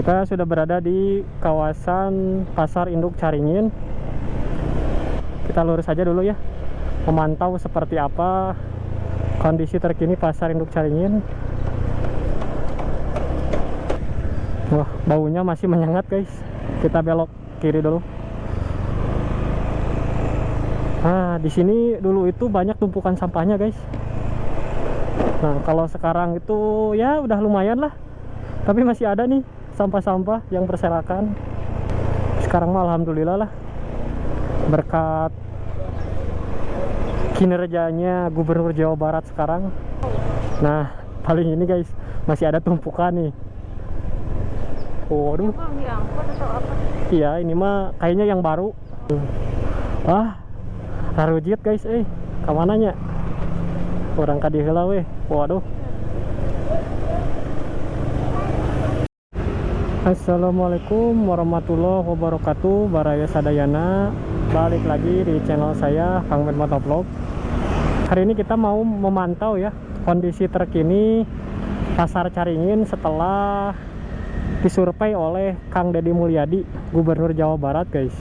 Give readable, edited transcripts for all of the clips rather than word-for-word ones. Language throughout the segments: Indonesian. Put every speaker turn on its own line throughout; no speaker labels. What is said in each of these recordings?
Kita sudah berada di kawasan Pasar Induk Caringin. Kita lurus saja dulu ya, memantau seperti apa kondisi terkini Pasar Induk Caringin. Wah, baunya masih menyengat guys. Kita belok kiri dulu. Nah, di sini dulu itu banyak tumpukan sampahnya guys. Nah, kalau sekarang itu ya udah lumayan lah. Tapi masih ada nih sampah-sampah yang berserakan. Sekarang mah alhamdulillah lah, berkat kinerjanya Gubernur Jawa Barat sekarang. Nah, paling ini guys, masih ada tumpukan nih. Waduh. Iya, ini mah kayaknya yang baru. Wah, harujit guys, kamananya? Orang kadihela weh. Waduh. Assalamualaikum warahmatullahi wabarakatuh. Baraya Sadayana. Balik lagi di channel saya, Kang Ben Motovlog. Hari ini kita mau memantau ya kondisi terkini Pasar Caringin setelah disurvei oleh Kang Deddy Mulyadi, Gubernur Jawa Barat guys.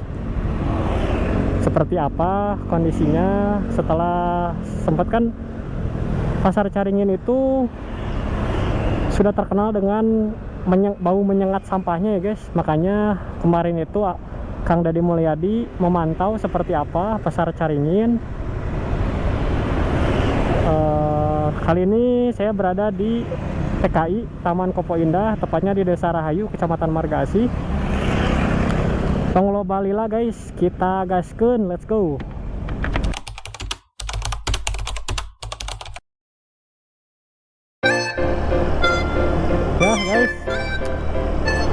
Seperti apa kondisinya setelah sempat kan Pasar Caringin itu sudah terkenal dengan bau menyengat sampahnya ya guys. Makanya kemarin itu Kang Deddy Mulyadi memantau seperti apa Pasar Caringin. Kali ini saya berada di TKI Taman Kopo Indah, tepatnya di Desa Rahayu, Kecamatan Marga Asih. Tong loba lila guys, kita gaskeun, let's go. Ya guys,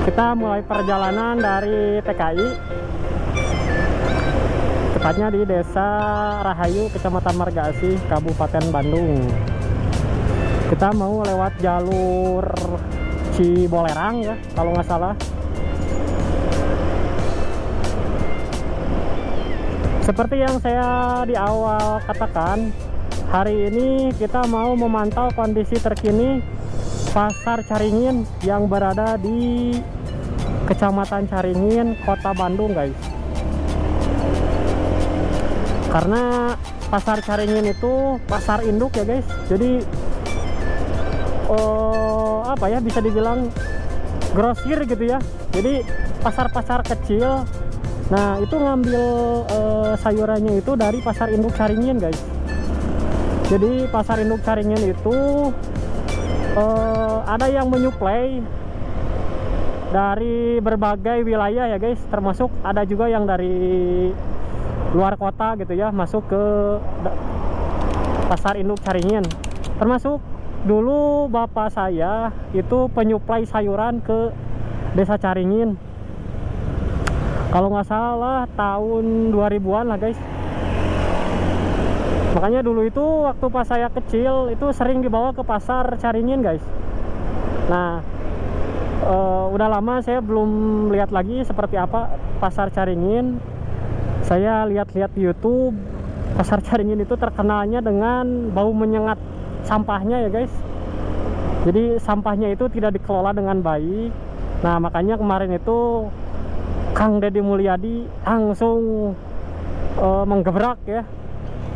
kita mulai perjalanan dari TKI, tepatnya di Desa Rahayu, Kecamatan Marga Asih, Kabupaten Bandung. Kita mau lewat jalur Cibolerang ya, kalau nggak salah. Seperti yang saya di awal katakan, hari ini kita mau memantau kondisi terkini Pasar Caringin yang berada di Kecamatan Caringin, Kota Bandung guys. Karena Pasar Caringin itu pasar induk ya guys. Jadi apa ya, bisa dibilang grosir gitu ya. Jadi pasar-pasar kecil. Nah, itu ngambil sayurannya itu dari Pasar Induk Caringin guys. Jadi Pasar Induk Caringin itu ada yang menyuplai dari berbagai wilayah ya guys, termasuk ada juga yang dari luar kota gitu ya, masuk ke Pasar Induk Caringin. Termasuk dulu bapak saya itu penyuplai sayuran ke Desa Caringin, kalau nggak salah tahun 2000-an lah guys. Makanya dulu itu waktu pas saya kecil itu sering dibawa ke Pasar Caringin guys. Nah, udah lama saya belum lihat lagi seperti apa Pasar Caringin. Saya lihat-lihat di YouTube, Pasar Caringin itu terkenalnya dengan bau menyengat sampahnya ya guys. Jadi sampahnya itu tidak dikelola dengan baik. Nah, makanya kemarin itu Kang Deddy Mulyadi langsung menggebrak ya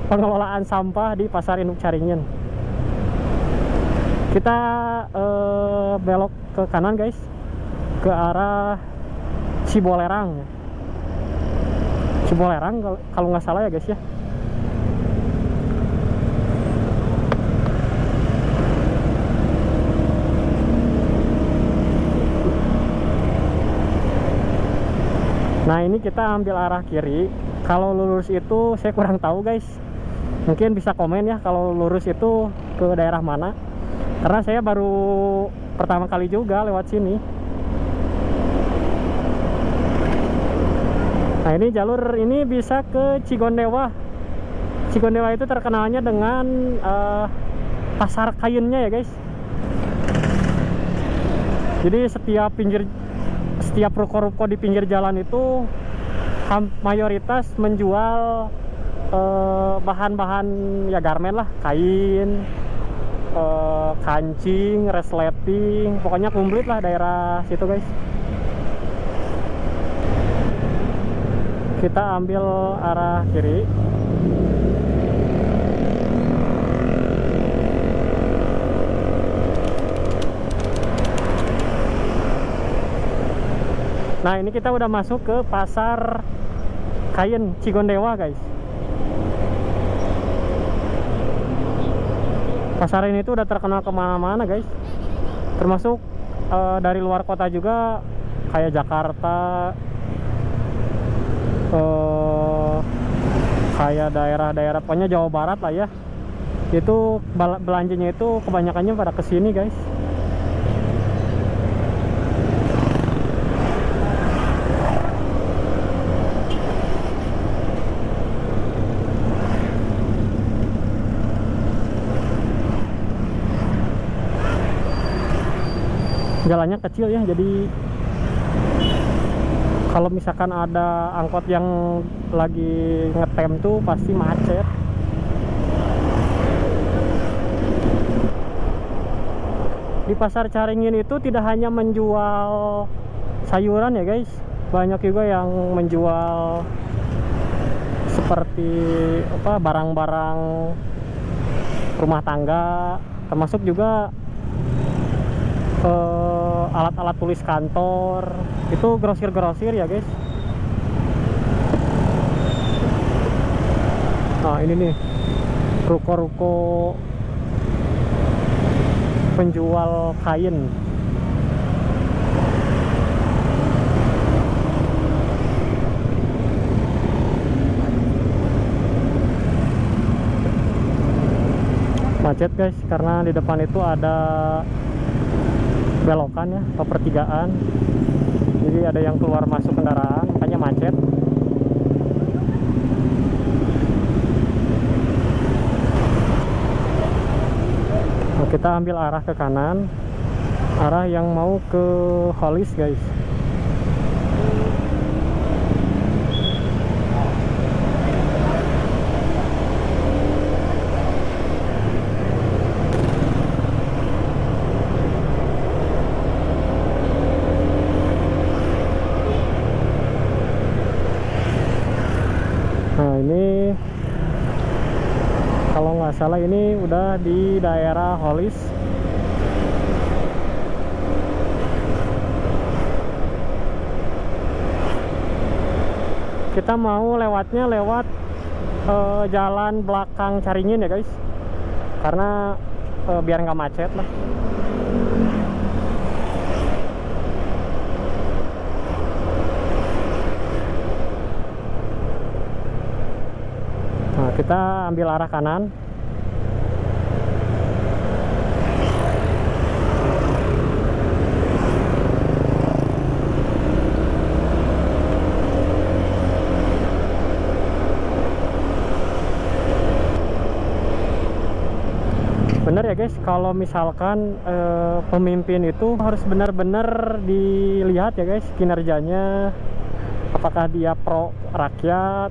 pengelolaan sampah di Pasar Induk Caringin. Kita belok ke kanan guys, ke arah Cibolerang. Cibolerang kalau nggak salah ya guys ya. Nah, ini kita ambil arah kiri. Kalau lurus itu saya kurang tahu guys. Mungkin bisa komen ya kalau lurus itu ke daerah mana. Karena saya baru pertama kali juga lewat sini. Nah, ini jalur ini bisa ke Cigondewa. Cigondewa itu terkenalnya dengan pasar kainnya ya guys. Jadi setiap ruko-ruko di pinggir jalan itu mayoritas menjual bahan-bahan ya garmen lah, kain, kancing, resleting, pokoknya komplit lah daerah situ guys. Kita ambil arah kiri. Nah, ini kita udah masuk ke pasar kain Cigondewa, guys. Pasar ini tuh udah terkenal kemana-mana, guys. Termasuk dari luar kota juga, kayak Jakarta, kayak daerah-daerah pokoknya Jawa Barat lah ya. Itu belanjanya itu kebanyakannya pada kesini, guys. Jalannya kecil ya, jadi kalau misalkan ada angkot yang lagi ngetem tuh pasti macet. Di pasar Caringin itu tidak hanya menjual sayuran ya, guys, banyak juga yang menjual seperti apa, barang-barang rumah tangga, termasuk juga alat-alat tulis kantor. Itu grosir-grosir ya, guys. Nah, ini nih ruko-ruko penjual kain. Macet, guys, karena di depan itu ada belokan ya, atau pertigaan. Jadi ada yang keluar masuk kendaraan, makanya macet. Nah, kita ambil arah ke kanan, arah yang mau ke Holis, guys. Nah, ini kalau nggak salah ini udah di daerah Holis. Kita mau lewatnya lewat jalan belakang Caringin ya, guys, karena biar nggak macet lah. Nah, kita ambil arah kanan. Bener ya, guys, kalau misalkan pemimpin itu harus benar-benar dilihat ya, guys, kinerjanya. Apakah dia pro rakyat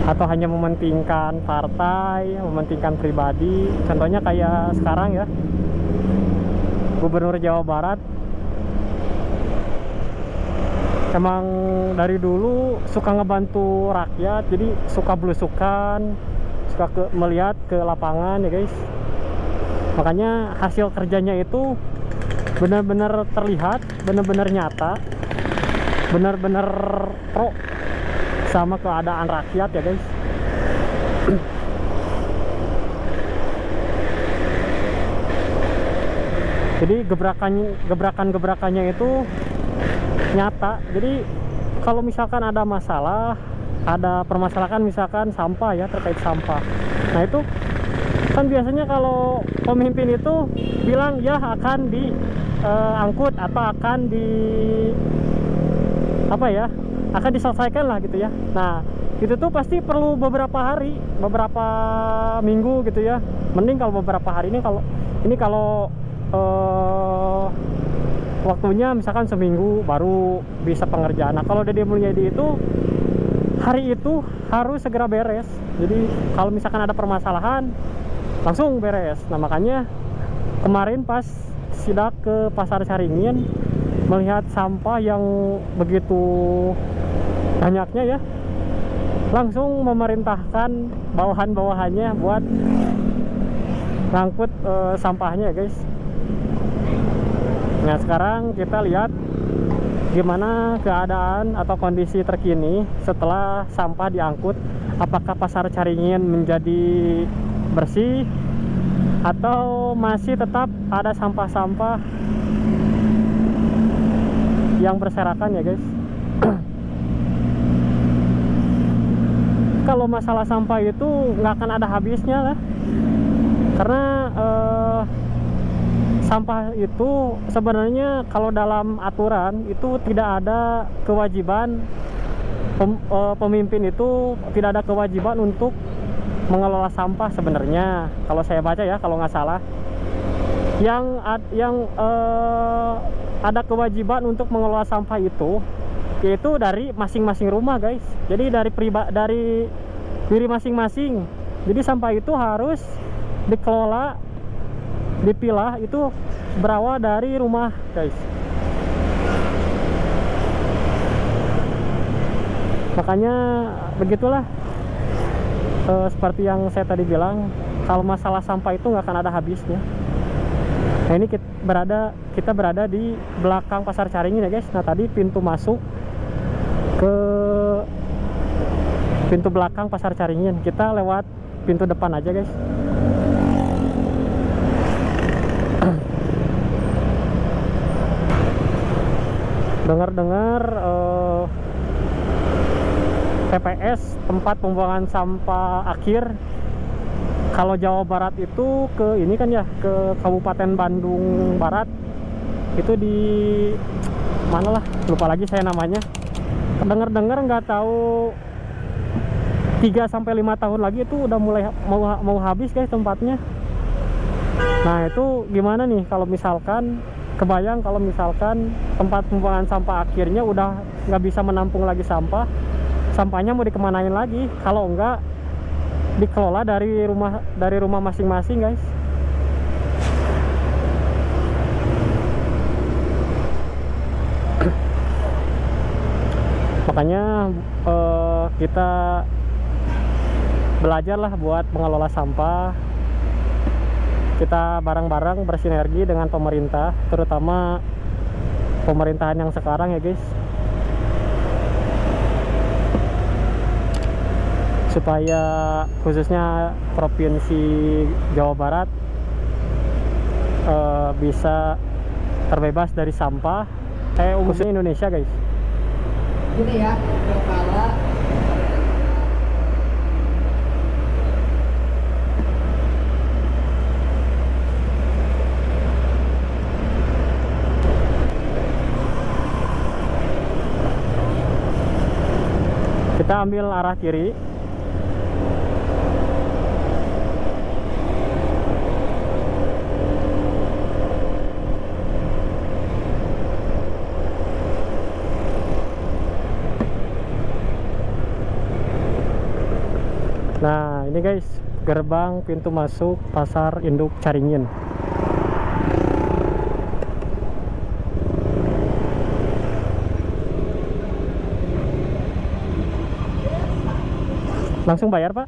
atau hanya mementingkan partai, mementingkan pribadi. Contohnya kayak sekarang ya, Gubernur Jawa Barat emang dari dulu suka ngebantu rakyat, jadi suka belusukan, suka melihat ke lapangan ya, guys. Makanya hasil kerjanya itu benar-benar terlihat, benar-benar nyata, benar-benar pro sama keadaan rakyat ya, guys. Jadi gebrakannya itu nyata. Jadi kalau misalkan ada masalah, ada permasalahan misalkan sampah ya, terkait sampah. Nah, itu kan biasanya kalau pemimpin itu bilang ya akan diangkut atau akan akan diselesaikan lah gitu ya. Nah, itu tuh pasti perlu beberapa hari, beberapa minggu gitu ya. Mending kalau beberapa hari ini, kalau waktunya misalkan seminggu baru bisa pengerjaan. Nah, kalau Deddy Mulyadi itu hari itu harus segera beres. Jadi kalau misalkan ada permasalahan langsung beres. Nah, makanya kemarin pas sidak ke pasar Caringin, melihat sampah yang begitu banyaknya ya, langsung memerintahkan bawahan-bawahannya buat ngangkut sampahnya guys. Nah sekarang kita lihat gimana keadaan atau kondisi terkini setelah sampah diangkut. Apakah pasar Caringin menjadi bersih atau masih tetap ada sampah-sampah yang berserakan ya guys. Kalau masalah sampah itu nggak akan ada habisnya lah, karena sampah itu sebenarnya kalau dalam aturan itu tidak ada kewajiban pemimpin itu tidak ada kewajiban untuk mengelola sampah sebenarnya. Kalau saya baca ya, kalau nggak salah, yang ada kewajiban untuk mengelola sampah itu yaitu dari masing-masing rumah guys. Jadi dari diri masing-masing. Jadi sampah itu harus dikelola, dipilah, itu berawal dari rumah guys. Makanya begitulah, seperti yang saya tadi bilang, kalau masalah sampah itu nggak akan ada habisnya. Nah ini kita berada di belakang pasar Caringin ya guys. Nah tadi pintu masuk ke pintu belakang pasar Caringin, kita lewat pintu depan aja guys. Dengar-dengar TPS tempat pembuangan sampah akhir kalau Jawa Barat itu ke ini kan ya, ke Kabupaten Bandung Barat, itu di mana lah, lupa lagi saya namanya. Dengar-dengar nggak tahu 3-5 tahun lagi itu udah mulai mau habis guys tempatnya. Nah itu gimana nih kalau misalkan, kebayang kalau misalkan tempat pembuangan sampah akhirnya udah nggak bisa menampung lagi sampahnya mau dikemanain lagi kalau enggak dikelola dari rumah masing-masing guys. Makanya kita belajarlah buat mengelola sampah. Kita bareng-bareng bersinergi dengan pemerintah, terutama pemerintahan yang sekarang ya guys, supaya khususnya Provinsi Jawa Barat bisa terbebas dari sampah, khususnya Indonesia guys.
Gini ya, kepala
kita ambil arah kiri. Nah ini guys, gerbang pintu masuk pasar induk Caringin. Langsung bayar pak?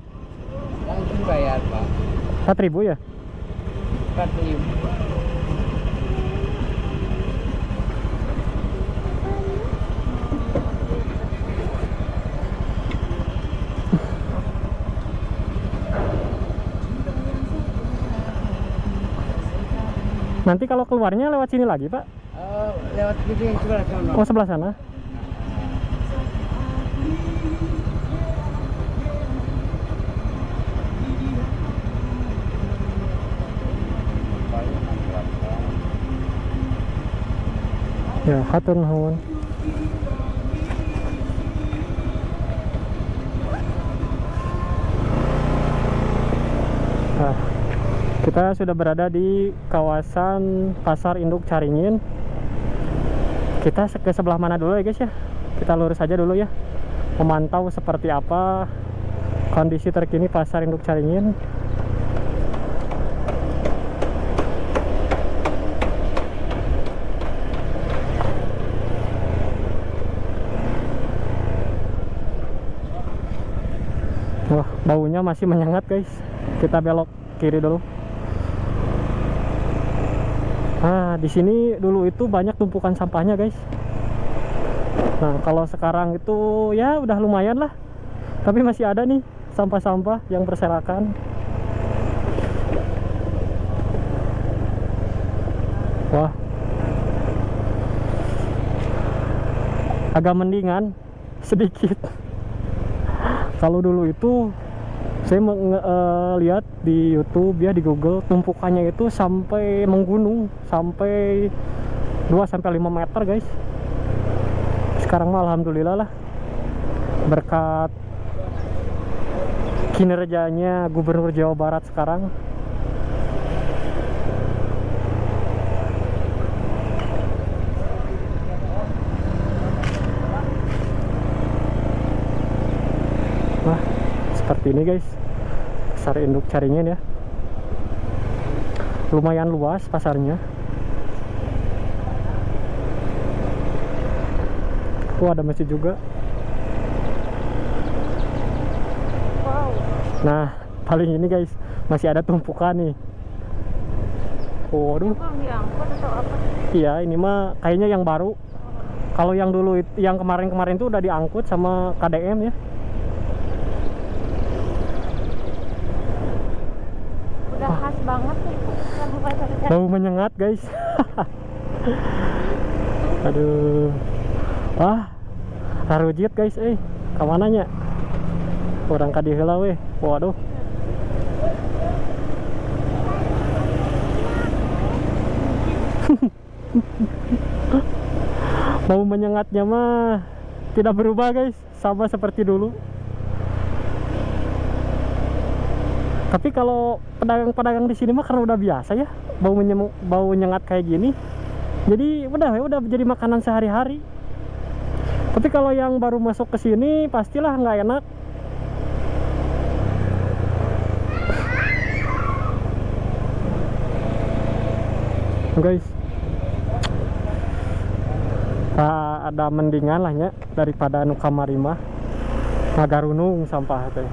langsung bayar pak.
4.000 ya?
4.000.
Nanti kalau keluarnya lewat sini lagi pak?
Lewat gitu yang sebelah sana.
Oh sebelah sana. Ya, hatur nuhun. Nah, kita sudah berada di kawasan pasar induk Caringin. Kita ke sebelah mana dulu ya guys ya? Kita lurus aja dulu ya, memantau seperti apa kondisi terkini pasar induk Caringin. baunya masih menyengat guys. Kita belok kiri dulu. Nah, di sini dulu itu banyak tumpukan sampahnya guys. Nah, kalau sekarang itu ya udah lumayan lah. Tapi masih ada nih sampah-sampah yang berserakan. Wah, agak mendingan sedikit. Kalau dulu itu saya lihat di YouTube ya, di Google, tumpukannya itu sampai menggunung, sampai 2-5 meter guys. Sekarang mah alhamdulillah lah, berkat kinerjanya Gubernur Jawa Barat sekarang. Nah, seperti ini guys, pasar induk Caringin ya. Lumayan luas pasarnya. Ada masjid juga.
Wow.
Nah, paling ini guys, masih ada tumpukan nih. Waduh.
Bang, diangkut atau apa?
Iya, ini mah kayaknya yang baru. Kalau yang dulu yang kemarin-kemarin tuh udah diangkut sama KDM ya.
Udah khas banget nih.
Bau menyengat guys. Aduh. Wah, harujit guys, kamananya? Orang kadi heula weh. Waduh. Bau menyengatnya mah tidak berubah guys, sama seperti dulu. Tapi kalau pedagang-pedagang di sini mah karena udah biasa ya, bau menyengat kayak gini. Jadi udah jadi makanan sehari-hari. Tapi kalau yang baru masuk ke sini pastilah nggak enak. Guys, ada mendingan lah ya daripada nu kamari mah ngagarunung sampah teh.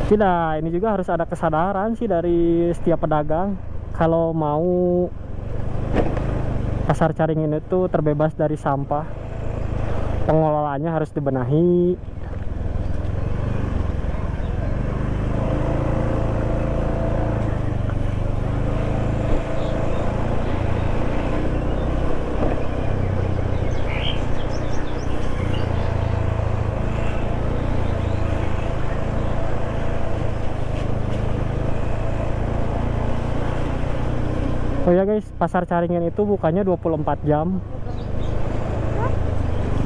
Tidak, ini juga harus ada kesadaran sih dari setiap pedagang kalau mau pasar Caringin itu terbebas dari sampah. Pengelolaannya harus dibenahi. Oh ya guys, pasar Caringin itu bukanya 24 jam.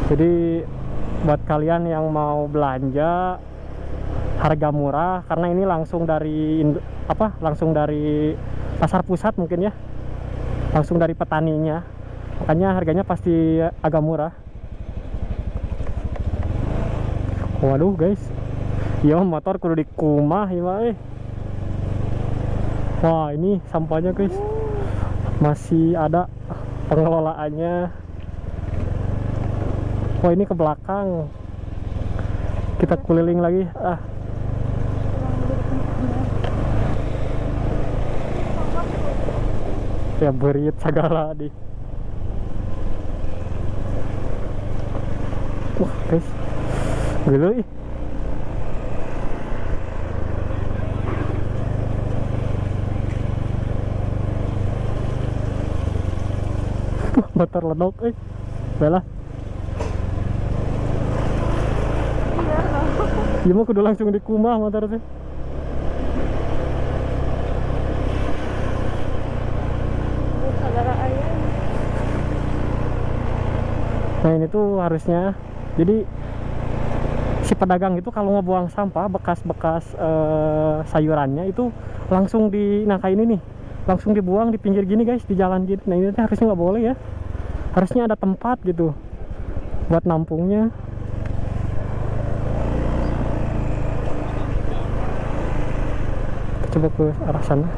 Jadi buat kalian yang mau belanja harga murah, karena ini langsung dari langsung dari pasar pusat mungkin ya, langsung dari petaninya, makanya harganya pasti agak murah. Waduh guys, iya motor kudu dikumah ya. Wah, ini sampahnya guys, masih ada pengelolaannya. Oh, ini ke belakang. Kita keliling lagi. Ya berit segala di. Wah guys, gila ih. Motor ledok belah. Iya mah kudu langsung dikumah motor teh. Nah, ini tuh harusnya, jadi si pedagang itu kalau ngebuang sampah bekas-bekas sayurannya itu langsung kayak ini nih, langsung dibuang di pinggir gini guys, di jalan gini. Nah, ini tuh harusnya nggak boleh ya, harusnya ada tempat gitu buat nampungnya. Coba ke arah sana.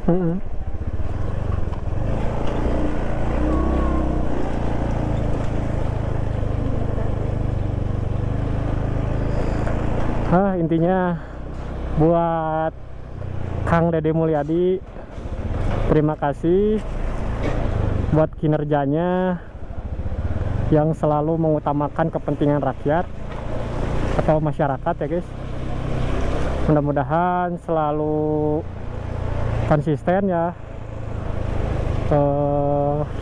Mm-mm. Intinya buat Kang Deddy Mulyadi, terima kasih buat kinerjanya yang selalu mengutamakan kepentingan rakyat atau masyarakat ya guys. Mudah-mudahan selalu konsisten ya,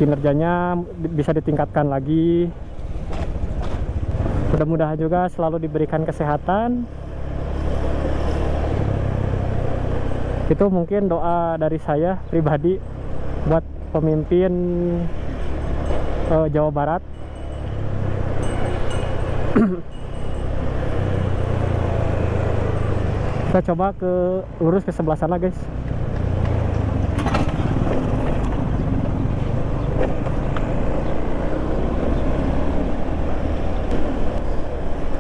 kinerjanya bisa ditingkatkan lagi. Mudah-mudahan juga selalu diberikan kesehatan. Itu mungkin doa dari saya pribadi buat pemimpin Jawa Barat. Kita coba lurus ke sebelah sana guys.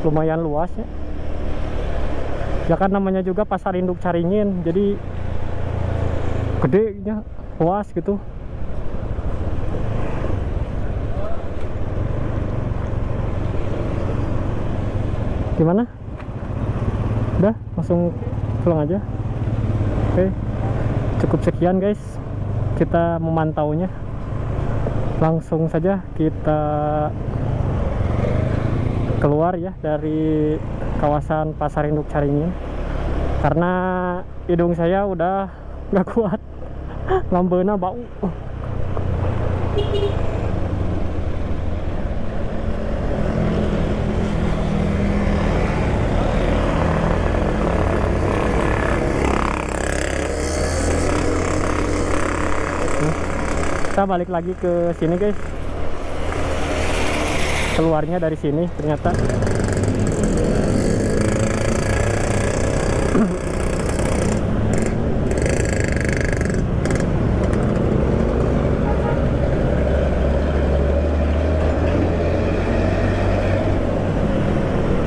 Lumayan luas ya. Ya kan namanya juga pasar induk Caringin, jadi gedenya, luas gitu. Gimana? Udah, langsung pulang aja. Oke, cukup sekian guys, kita memantaunya. Langsung saja kita keluar ya dari kawasan pasar induk Caringin, karena hidung saya udah nggak kuat, lambena bau. Kita balik lagi ke sini guys, keluarnya dari sini ternyata.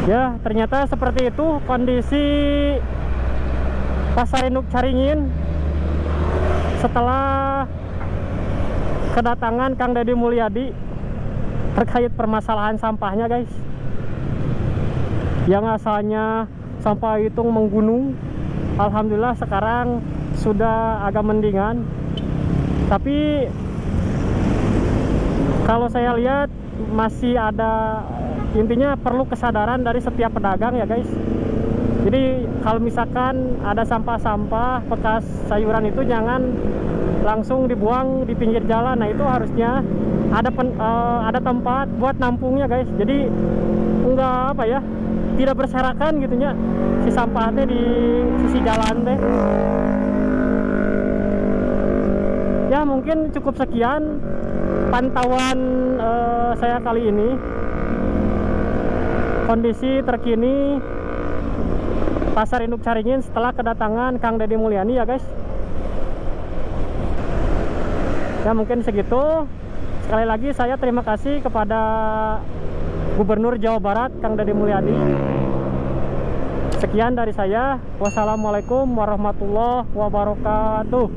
Ya, ternyata seperti itu kondisi pasar induk Caringin setelah kedatangan Kang Deddy Mulyadi terkait permasalahan sampahnya guys. Yang asalnya sampah itu menggunung, alhamdulillah sekarang sudah agak mendingan. Tapi kalau saya lihat masih ada, intinya perlu kesadaran dari setiap pedagang ya guys. Jadi kalau misalkan ada sampah-sampah bekas sayuran itu jangan langsung dibuang di pinggir jalan. Nah itu harusnya ada tempat buat nampungnya guys. Jadi enggak apa ya, tidak berserakan gitunya si sampahnya di sisi jalan teh. Ya mungkin cukup sekian pantauan saya kali ini, kondisi terkini pasar induk Caringin setelah kedatangan Kang Deddy Mulyadi ya guys. Ya mungkin segitu. Sekali lagi saya terima kasih kepada Gubernur Jawa Barat Kang Deddy Mulyadi. Sekian dari saya. Wassalamualaikum warahmatullahi wabarakatuh.